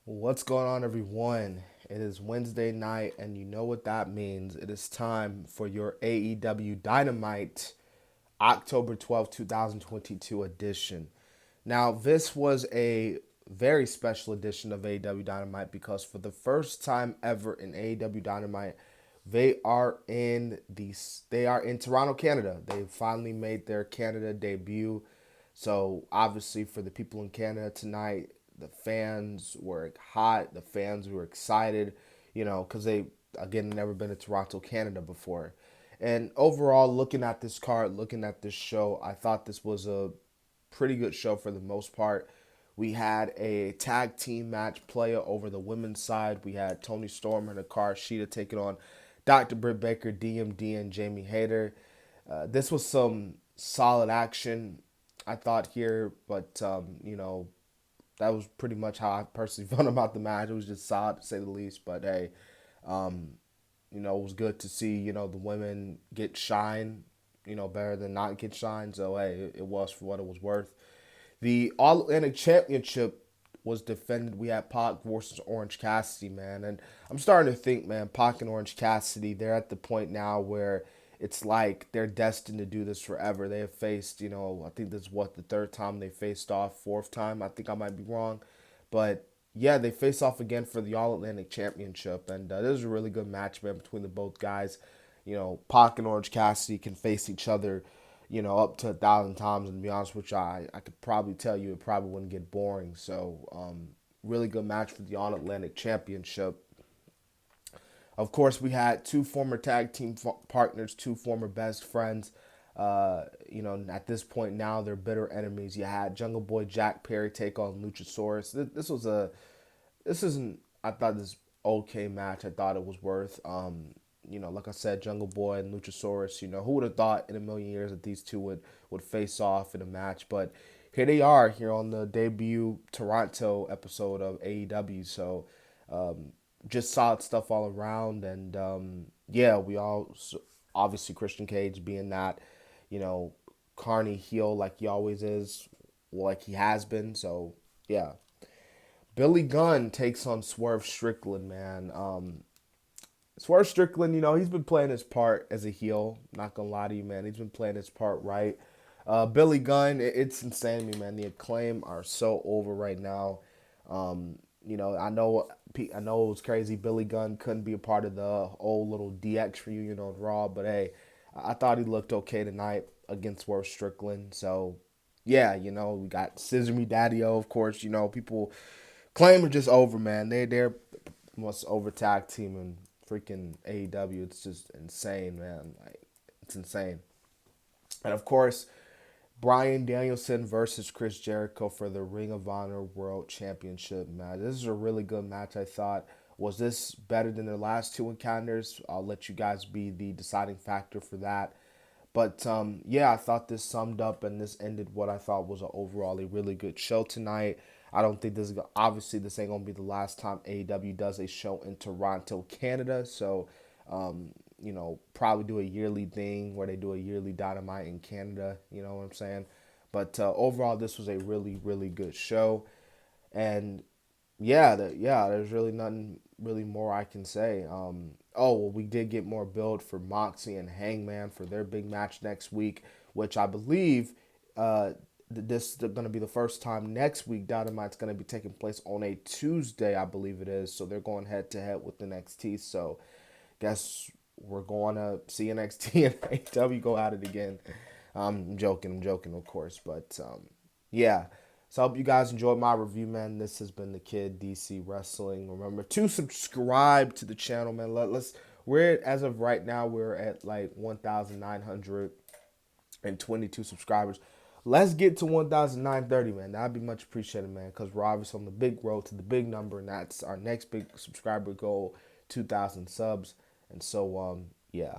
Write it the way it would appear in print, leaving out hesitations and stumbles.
What's going on, everyone? It is Wednesday night, and you know what that means. It is time for your AEW Dynamite October 12th, 2022 edition. Now, this was a very special edition of AEW Dynamite because for the first time ever in AEW Dynamite, they are in Toronto, Canada. They finally made their Canada debut. So obviously for the people in Canada tonight, the fans were hot. The fans were excited, because they again never been to Toronto, Canada before. And overall, looking at this card, looking at this show, I thought this was a pretty good show for the most part. We had a tag team match playa over the women's side. We had Tony Storm and Hikaru Shida taking on Dr. Britt Baker, DMD, and Jamie Hayter. This was some solid action, I thought here, but that was pretty much how I personally felt about the match. It was just solid to say the least. But hey, um, it was good to see the women get shine. Better than not get shine. So hey, it was for what it was worth. The All Atlantic Championship was defended. We had Pac versus Orange Cassidy, man, and I'm starting to think, man, Pac and Orange Cassidy, they're at the point now where it's like they're destined to do this forever. They have faced, I think this is what the third time they faced off, fourth time. I think I might be wrong, but yeah, they face off again for the All Atlantic Championship, and this is a really good match, man, between the both guys. Pac and Orange Cassidy can face each other, up to 1,000 times. And to be honest with you, I could probably tell you it probably wouldn't get boring. So, really good match for the All Atlantic Championship. Of course, we had two former tag team partners, two former best friends. At this point now, they're bitter enemies. You had Jungle Boy Jack Perry take on Luchasaurus. This isn't. I thought this okay match. I thought it was worth. Like I said, Jungle Boy and Luchasaurus. Who would have thought in a million years that these two would face off in a match? But here they are here on the debut Toronto episode of AEW. So just solid stuff all around. And yeah, we all obviously Christian Cage being that Carney heel like he always is, like he has been. So yeah, Billy Gunn takes on Swerve Strickland, man. Swerve Strickland, he's been playing his part as a heel. Not gonna lie to you, man. He's been playing his part right. Billy Gunn, it's insane to me, man. The Acclaim are so over right now. I know it was crazy. Billy Gunn couldn't be a part of the old little DX reunion on Raw, but hey, I thought he looked okay tonight against Swerve Strickland. So yeah, we got Scissor Me Daddy-O, of course. People claim are just over, man. They're most over tag team in freaking AEW. It's just insane, man. Like, it's insane. And of course, Bryan Danielson versus Chris Jericho for the Ring of Honor World Championship match. This is a really good match, I thought. Was this better than their last two encounters? I'll let you guys be the deciding factor for that. But yeah, I thought this summed up and this ended what I thought was an overall a really good show tonight. I don't think this is obviously this ain't gonna be the last time AEW does a show in Toronto, Canada. So, probably do a yearly thing where they do a yearly Dynamite in Canada. You know what I'm saying? But overall, this was a really really good show, and there's really nothing really more I can say. Oh, well, we did get more build for Moxie and Hangman for their big match next week, which I believe this is going to be the first time next week. Dynamite's going to be taking place on a Tuesday, I believe it is. So they're going head to head with NXT. So guess we're going to see NXT and AEW go at it again. I'm joking, of course, but yeah. So I hope you guys enjoyed my review, man. This has been the Kid DC Wrestling. Remember to subscribe to the channel, man. We're as of right now we're at like 1,922 subscribers. Let's get to 1,930, man. That'd be much appreciated, man, because we're obviously on the big road to the big number, and that's our next big subscriber goal, 2,000 subs. And so, yeah.